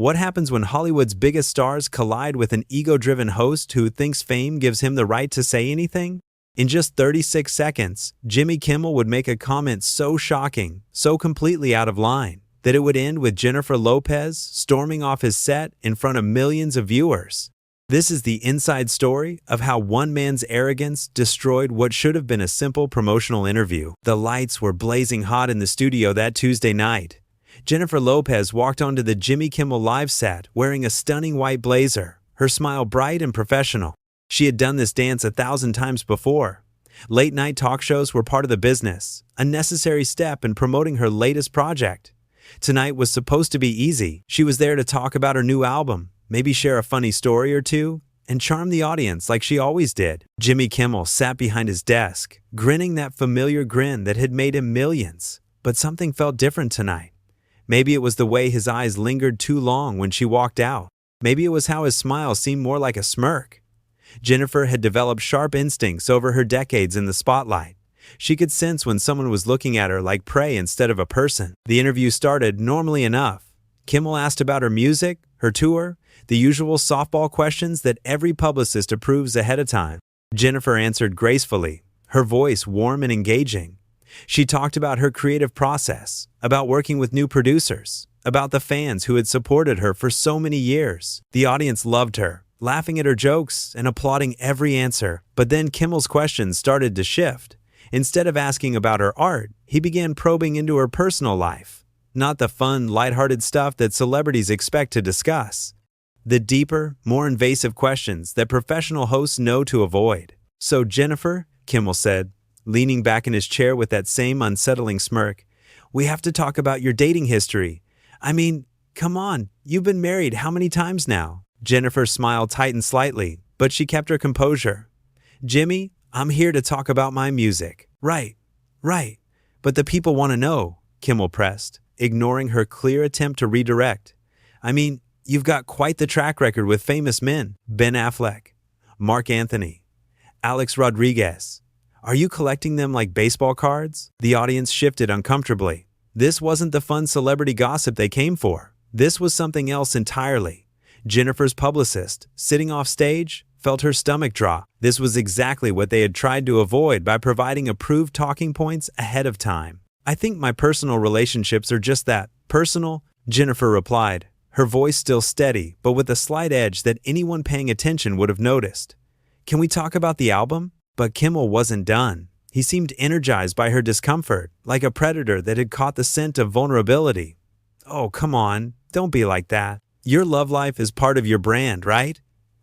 What happens when Hollywood's biggest stars collide with an ego-driven host who thinks fame gives him the right to say anything? In just 36 seconds, Jimmy Kimmel would make a comment so shocking, so completely out of line, that it would end with Jennifer Lopez storming off his set in front of millions of viewers. This is the inside story of how one man's arrogance destroyed what should have been a simple promotional interview. The lights were blazing hot in the studio that Tuesday night. Jennifer Lopez walked onto the Jimmy Kimmel Live set wearing a stunning white blazer, her smile bright and professional. She had done this dance 1,000 times before. Late-night talk shows were part of the business, a necessary step in promoting her latest project. Tonight was supposed to be easy. She was there to talk about her new album, maybe share a funny story or two, and charm the audience like she always did. Jimmy Kimmel sat behind his desk, grinning that familiar grin that had made him millions. But something felt different tonight. Maybe it was the way his eyes lingered too long when she walked out. Maybe it was how his smile seemed more like a smirk. Jennifer had developed sharp instincts over her decades in the spotlight. She could sense when someone was looking at her like prey instead of a person. The interview started normally enough. Kimmel asked about her music, her tour, the usual softball questions that every publicist approves ahead of time. Jennifer answered gracefully, her voice warm and engaging. She talked about her creative process, about working with new producers, about the fans who had supported her for so many years. The audience loved her, laughing at her jokes and applauding every answer. But then Kimmel's questions started to shift. Instead of asking about her art, he began probing into her personal life. Not the fun, lighthearted stuff that celebrities expect to discuss. The deeper, more invasive questions that professional hosts know to avoid. "So Jennifer," Kimmel said, leaning back in his chair with that same unsettling smirk, "we have to talk about your dating history. I mean, come on, you've been married how many times now?" Jennifer's smile tightened slightly, but she kept her composure. "Jimmy, I'm here to talk about my music." Right. But the people want to know," Kimmel pressed, ignoring her clear attempt to redirect. "I mean, you've got quite the track record with famous men. Ben Affleck, Mark Anthony, Alex Rodriguez. Are you collecting them like baseball cards?" The audience shifted uncomfortably. This wasn't the fun celebrity gossip they came for. This was something else entirely. Jennifer's publicist, sitting off stage, felt her stomach drop. This was exactly what they had tried to avoid by providing approved talking points ahead of time. "I think my personal relationships are just that, personal," Jennifer replied, her voice still steady but with a slight edge that anyone paying attention would have noticed. "Can we talk about the album?" But Kimmel wasn't done. He seemed energized by her discomfort, like a predator that had caught the scent of vulnerability. "Oh, come on, don't be like that. Your love life is part of your brand, right?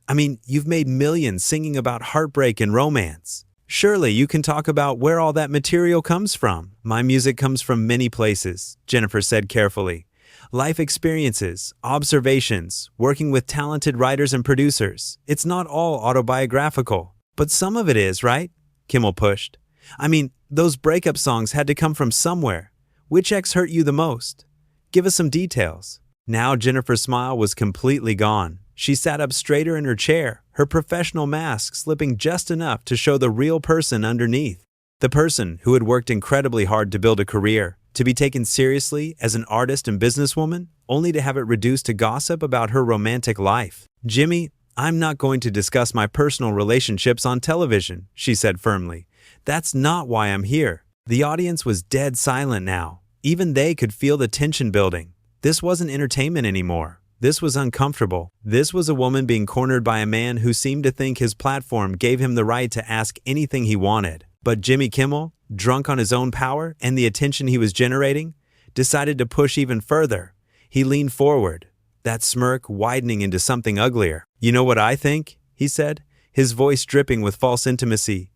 I mean, you've made millions singing about heartbreak and romance. Surely you can talk about where all that material comes from." "My music comes from many places," Jennifer said carefully. "Life experiences, observations, working with talented writers and producers. It's not all autobiographical." "But some of it is, right?" Kimmel pushed. "I mean, those breakup songs had to come from somewhere. Which ex hurt you the most? Give us some details." Now Jennifer's smile was completely gone. She sat up straighter in her chair, her professional mask slipping just enough to show the real person underneath. The person who had worked incredibly hard to build a career, to be taken seriously as an artist and businesswoman, only to have it reduced to gossip about her romantic life. "Jimmy, I'm not going to discuss my personal relationships on television," she said firmly. "That's not why I'm here." The audience was dead silent now. Even they could feel the tension building. This wasn't entertainment anymore. This was uncomfortable. This was a woman being cornered by a man who seemed to think his platform gave him the right to ask anything he wanted. But Jimmy Kimmel, drunk on his own power and the attention he was generating, decided to push even further. He leaned forward, that smirk widening into something uglier. "You know what I think?" he said, his voice dripping with false intimacy.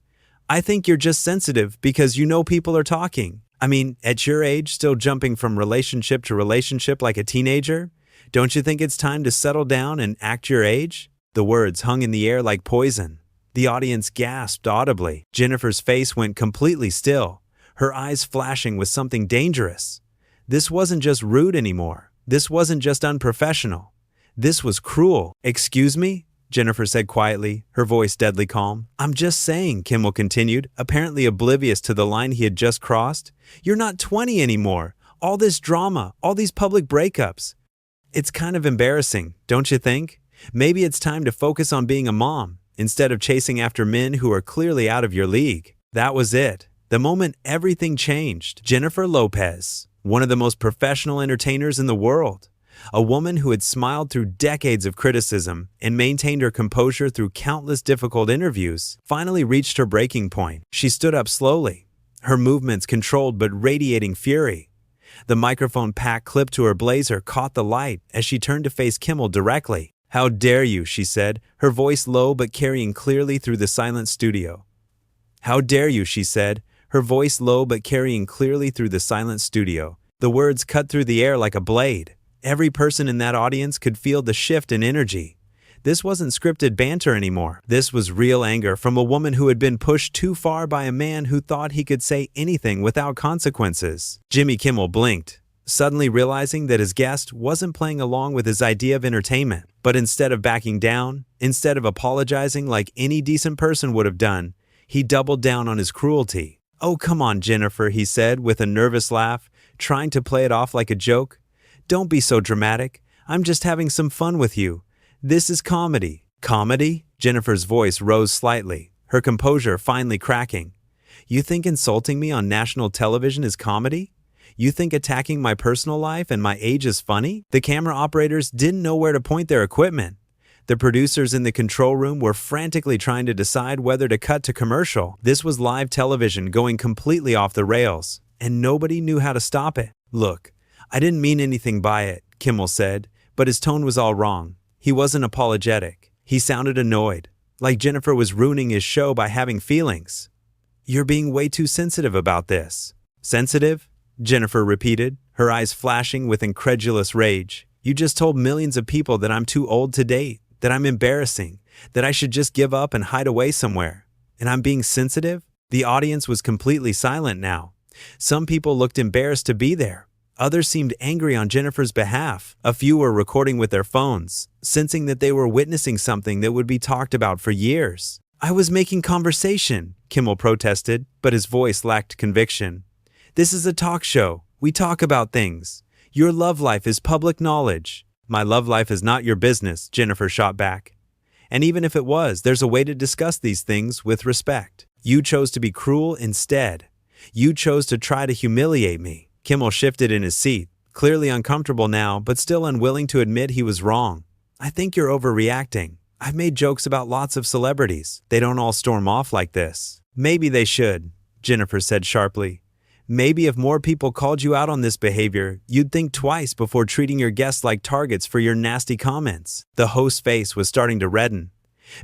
"I think you're just sensitive because you know people are talking. I mean, at your age, still jumping from relationship to relationship like a teenager, don't you think it's time to settle down and act your age?" The words hung in the air like poison. The audience gasped audibly. Jennifer's face went completely still, her eyes flashing with something dangerous. This wasn't just rude anymore. This wasn't just unprofessional. This was cruel. "Excuse me?" Jennifer said quietly, her voice deadly calm. "I'm just saying," Kimmel continued, apparently oblivious to the line he had just crossed. "You're not 20 anymore. All this drama, all these public breakups. It's kind of embarrassing, don't you think? Maybe it's time to focus on being a mom, instead of chasing after men who are clearly out of your league. That was it. The moment everything changed. Jennifer Lopez, one of the most professional entertainers in the world, a woman who had smiled through decades of criticism and maintained her composure through countless difficult interviews, finally reached her breaking point. She stood up slowly, her movements controlled but radiating fury. The microphone pack clipped to her blazer caught the light as she turned to face Kimmel directly. "How dare you," she said, her voice low but carrying clearly through the silent studio. "How dare you," she said, her voice low but carrying clearly through the silent studio. The words cut through the air like a blade. Every person in that audience could feel the shift in energy. This wasn't scripted banter anymore. This was real anger from a woman who had been pushed too far by a man who thought he could say anything without consequences. Jimmy Kimmel blinked, suddenly realizing that his guest wasn't playing along with his idea of entertainment. But instead of backing down, instead of apologizing like any decent person would have done, he doubled down on his cruelty. "Oh, come on, Jennifer," he said with a nervous laugh, trying to play it off like a joke. "Don't be so dramatic. I'm just having some fun with you. This is comedy." "Comedy?" Jennifer's voice rose slightly, her composure finally cracking. "You think insulting me on national television is comedy? You think attacking my personal life and my age is funny?" The camera operators didn't know where to point their equipment. The producers in the control room were frantically trying to decide whether to cut to commercial. This was live television going completely off the rails, and nobody knew how to stop it. "Look, I didn't mean anything by it," Kimmel said, but his tone was all wrong. He wasn't apologetic. He sounded annoyed, like Jennifer was ruining his show by having feelings. "You're being way too sensitive about this." "Sensitive?" Jennifer repeated, her eyes flashing with incredulous rage. "You just told millions of people that I'm too old to date, that I'm embarrassing, that I should just give up and hide away somewhere. And I'm being sensitive?" The audience was completely silent now. Some people looked embarrassed to be there. Others seemed angry on Jennifer's behalf. A few were recording with their phones, sensing that they were witnessing something that would be talked about for years. "I was making conversation," Kimmel protested, but his voice lacked conviction. "This is a talk show. We talk about things. Your love life is public knowledge." "My love life is not your business," Jennifer shot back. "And even if it was, there's a way to discuss these things with respect. You chose to be cruel instead. You chose to try to humiliate me." Kimmel shifted in his seat, clearly uncomfortable now, but still unwilling to admit he was wrong. "I think you're overreacting. I've made jokes about lots of celebrities. They don't all storm off like this." "Maybe they should," Jennifer said sharply. "Maybe if more people called you out on this behavior, you'd think twice before treating your guests like targets for your nasty comments." The host's face was starting to redden.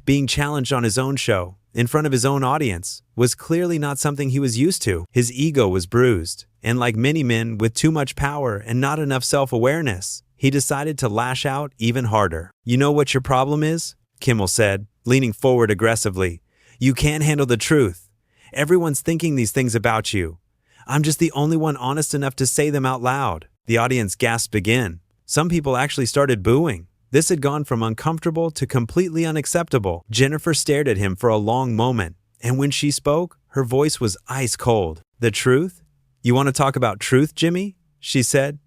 Being challenged on his own show, in front of his own audience, was clearly not something he was used to. His ego was bruised, and like many men with too much power and not enough self-awareness, he decided to lash out even harder. "You know what your problem is?" Kimmel said, leaning forward aggressively. "You can't handle the truth. Everyone's thinking these things about you. I'm just the only one honest enough to say them out loud." The audience gasped again. Some people actually started booing. This had gone from uncomfortable to completely unacceptable. Jennifer stared at him for a long moment, and when she spoke, her voice was ice cold. "The truth? You want to talk about truth, Jimmy?" she said.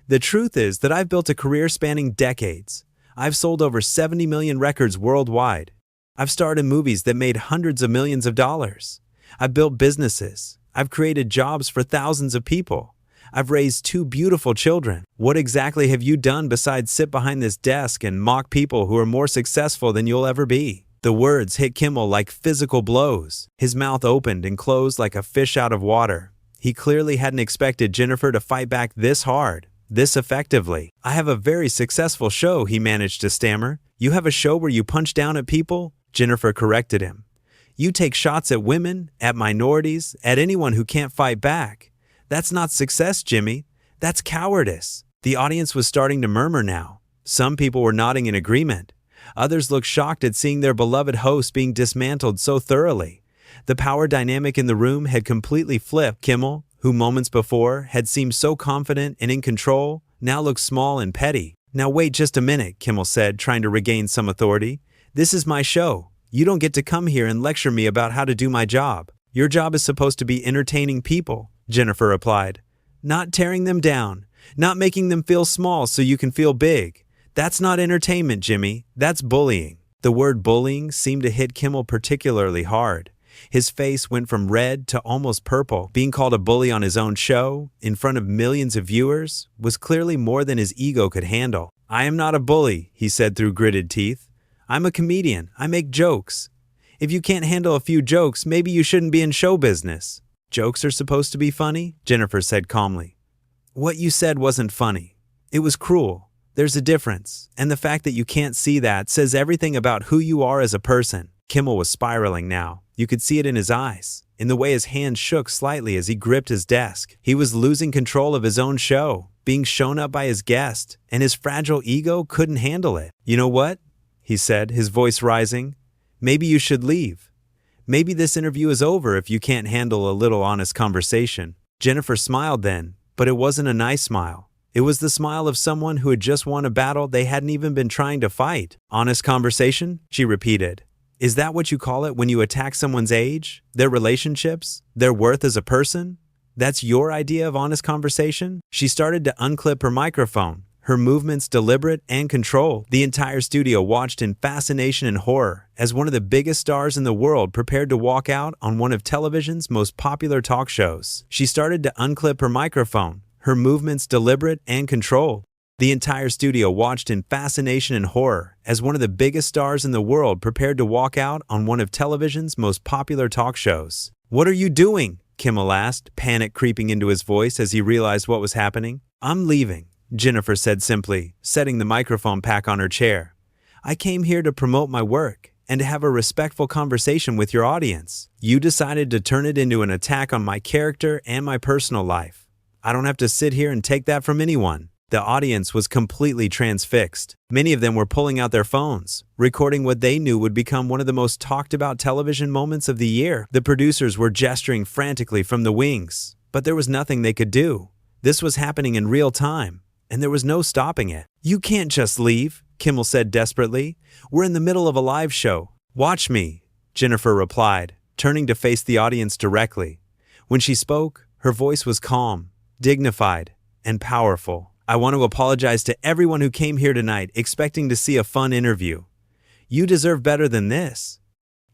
"The truth is that I've built a career spanning decades. I've sold over 70 million records worldwide. I've starred in movies that made hundreds of millions of dollars. I've built businesses. I've created jobs for thousands of people. I've raised 2 beautiful children. What exactly have you done besides sit behind this desk and mock people who are more successful than you'll ever be?" The words hit Kimmel like physical blows. His mouth opened and closed like a fish out of water. He clearly hadn't expected Jennifer to fight back this hard, this effectively. "I have a very successful show," he managed to stammer. "You have a show where you punch down at people?" Jennifer corrected him. "You take shots at women, at minorities, at anyone who can't fight back. That's not success, Jimmy. That's cowardice." The audience was starting to murmur now. Some people were nodding in agreement. Others looked shocked at seeing their beloved host being dismantled so thoroughly. The power dynamic in the room had completely flipped. Kimmel, who moments before had seemed so confident and in control, now looked small and petty. "Now wait just a minute," Kimmel said, trying to regain some authority. "This is my show. You don't get to come here and lecture me about how to do my job. Your job is supposed to be entertaining people," Jennifer replied. "Not tearing them down, Not making them feel small so you can feel big. That's not entertainment, Jimmy. That's bullying. The word bullying seemed to hit Kimmel particularly hard. His face went from red to almost purple. Being called a bully on his own show, in front of millions of viewers, was clearly more than his ego could handle. "I am not a bully," he said through gritted teeth. "I'm a comedian. I make jokes. If you can't handle a few jokes, maybe you shouldn't be in show business." "Jokes are supposed to be funny?" Jennifer said calmly. "What you said wasn't funny. It was cruel. There's a difference, and the fact that you can't see that says everything about who you are as a person." Kimmel was spiraling now. You could see it in his eyes, in the way his hands shook slightly as he gripped his desk. He was losing control of his own show, being shown up by his guest, and his fragile ego couldn't handle it. "You know what?" he said, his voice rising. "Maybe you should leave. Maybe this interview is over if you can't handle a little honest conversation." Jennifer smiled then, but it wasn't a nice smile. It was the smile of someone who had just won a battle they hadn't even been trying to fight. "Honest conversation?" she repeated. "Is that what you call it when you attack someone's age, their relationships, their worth as a person? That's your idea of honest conversation?" She started to unclip her microphone, her movements deliberate and controlled. The entire studio watched in fascination and horror as one of the biggest stars in the world prepared to walk out on one of television's most popular talk shows. She started to unclip her microphone, her movements deliberate and controlled. The entire studio watched in fascination and horror as one of the biggest stars in the world prepared to walk out on one of television's most popular talk shows. "What are you doing?" Kimmel asked, panic creeping into his voice as he realized what was happening. "I'm leaving," Jennifer said simply, setting the microphone back on her chair. "I came here to promote my work and to have a respectful conversation with your audience. You decided to turn it into an attack on my character and my personal life. I don't have to sit here and take that from anyone." The audience was completely transfixed. Many of them were pulling out their phones, recording what they knew would become one of the most talked about television moments of the year. The producers were gesturing frantically from the wings, but there was nothing they could do. This was happening in real time, and there was no stopping it. "You can't just leave," Kimmel said desperately. "We're in the middle of a live show." "Watch me," Jennifer replied, turning to face the audience directly. When she spoke, her voice was calm, dignified, and powerful. "I want to apologize to everyone who came here tonight expecting to see a fun interview. You deserve better than this.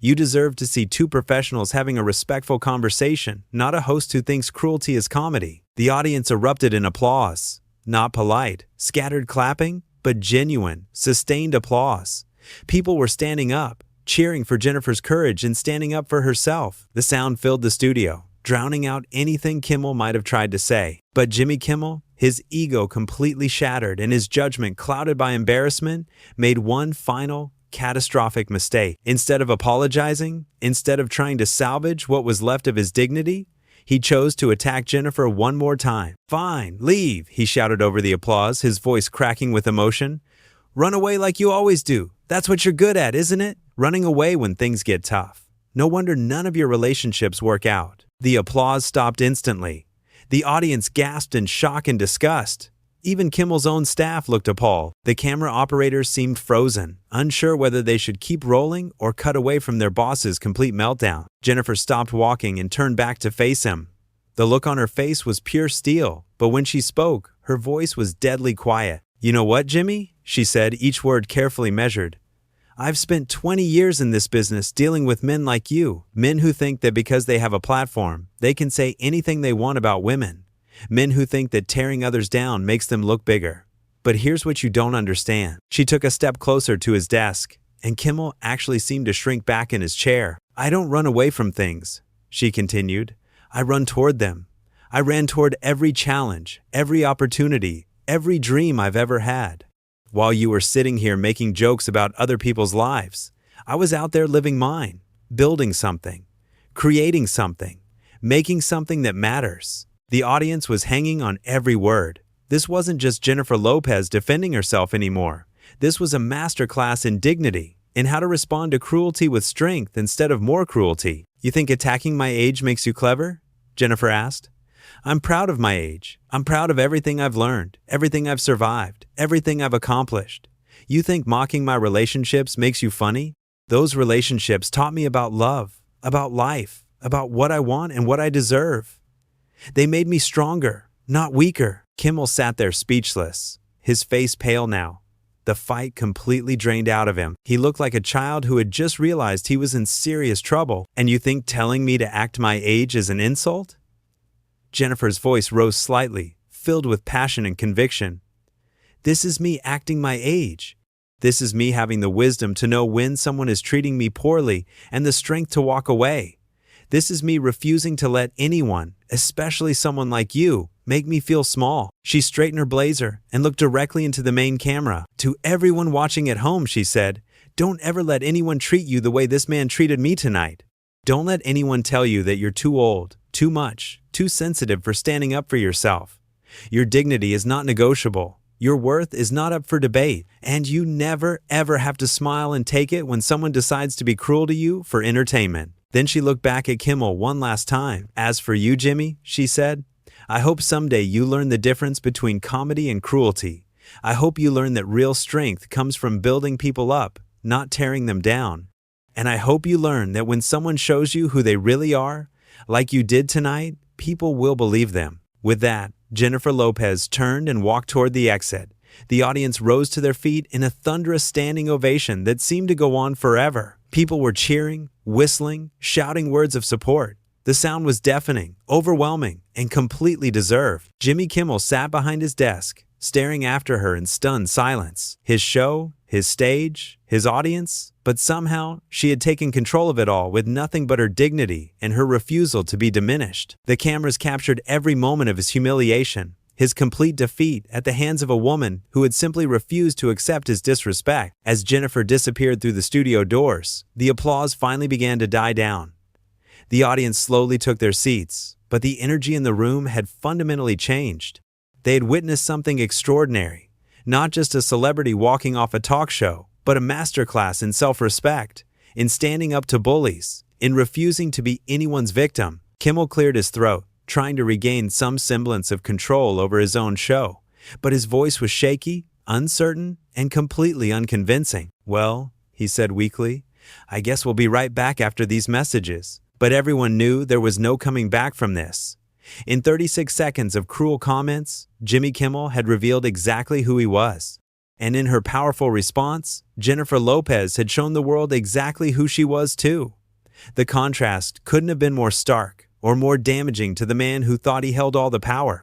You deserve to see two professionals having a respectful conversation, not a host who thinks cruelty is comedy." The audience erupted in applause. Not polite, scattered clapping, but genuine, sustained applause. People were standing up, cheering for Jennifer's courage and standing up for herself. The sound filled the studio, drowning out anything Kimmel might have tried to say. But Jimmy Kimmel, his ego completely shattered and his judgment clouded by embarrassment, made one final, catastrophic mistake. Instead of apologizing, instead of trying to salvage what was left of his dignity, he chose to attack Jennifer one more time. "Fine, leave," he shouted over the applause, his voice cracking with emotion. "Run away like you always do. That's what you're good at, isn't it? Running away when things get tough. No wonder none of your relationships work out." The applause stopped instantly. The audience gasped in shock and disgust. Even Kimmel's own staff looked appalled. The camera operators seemed frozen, unsure whether they should keep rolling or cut away from their boss's complete meltdown. Jennifer stopped walking and turned back to face him. The look on her face was pure steel, but when she spoke, her voice was deadly quiet. "You know what, Jimmy?" she said, each word carefully measured. "I've spent 20 years in this business dealing with men like you, men who think that because they have a platform, they can say anything they want about women. Men who think that tearing others down makes them look bigger. But here's what you don't understand." She took a step closer to his desk, and Kimmel actually seemed to shrink back in his chair. "I don't run away from things," she continued. "I run toward them. I ran toward every challenge, every opportunity, every dream I've ever had. While you were sitting here making jokes about other people's lives, I was out there living mine, building something, creating something, making something that matters." The audience was hanging on every word. This wasn't just Jennifer Lopez defending herself anymore. This was a masterclass in dignity, in how to respond to cruelty with strength instead of more cruelty. "You think attacking my age makes you clever?" Jennifer asked. "I'm proud of my age. I'm proud of everything I've learned, everything I've survived, everything I've accomplished. You think mocking my relationships makes you funny? Those relationships taught me about love, about life, about what I want and what I deserve. They made me stronger, not weaker. Kimmel sat there speechless, his face pale now. The fight completely drained out of him. He looked like a child who had just realized he was in serious trouble. And you think telling me to act my age is an insult? Jennifer's voice rose slightly, filled with passion and conviction. This is me acting my age. This is me having the wisdom to know when someone is treating me poorly and the strength to walk away. This is me refusing to let anyone, especially someone like you, make me feel small. She straightened her blazer and looked directly into the main camera. To everyone watching at home, she said, don't ever let anyone treat you the way this man treated me tonight. Don't let anyone tell you that you're too old, too much, too sensitive for standing up for yourself. Your dignity is not negotiable. Your worth is not up for debate, and you never, ever have to smile and take it when someone decides to be cruel to you for entertainment. Then she looked back at Kimmel one last time. As for you, Jimmy, she said, I hope someday you learn the difference between comedy and cruelty. I hope you learn that real strength comes from building people up, not tearing them down. And I hope you learn that when someone shows you who they really are, like you did tonight, people will believe them. With that, Jennifer Lopez turned and walked toward the exit. The audience rose to their feet in a thunderous standing ovation that seemed to go on forever. People were cheering, whistling, shouting words of support. The sound was deafening, overwhelming, and completely deserved. Jimmy Kimmel sat behind his desk, staring after her in stunned silence. His show, his stage, his audience, but somehow she had taken control of it all with nothing but her dignity and her refusal to be diminished. The cameras captured every moment of his humiliation, his complete defeat at the hands of a woman who had simply refused to accept his disrespect. As Jennifer disappeared through the studio doors, the applause finally began to die down. The audience slowly took their seats, but the energy in the room had fundamentally changed. They had witnessed something extraordinary, not just a celebrity walking off a talk show, but a masterclass in self-respect, in standing up to bullies, in refusing to be anyone's victim. Kimmel cleared his throat, trying to regain some semblance of control over his own show, but his voice was shaky, uncertain, and completely unconvincing. Well, he said weakly, I guess we'll be right back after these messages. But everyone knew there was no coming back from this. In 36 seconds of cruel comments, Jimmy Kimmel had revealed exactly who he was. And in her powerful response, Jennifer Lopez had shown the world exactly who she was too. The contrast couldn't have been more stark or more damaging to the man who thought he held all the power.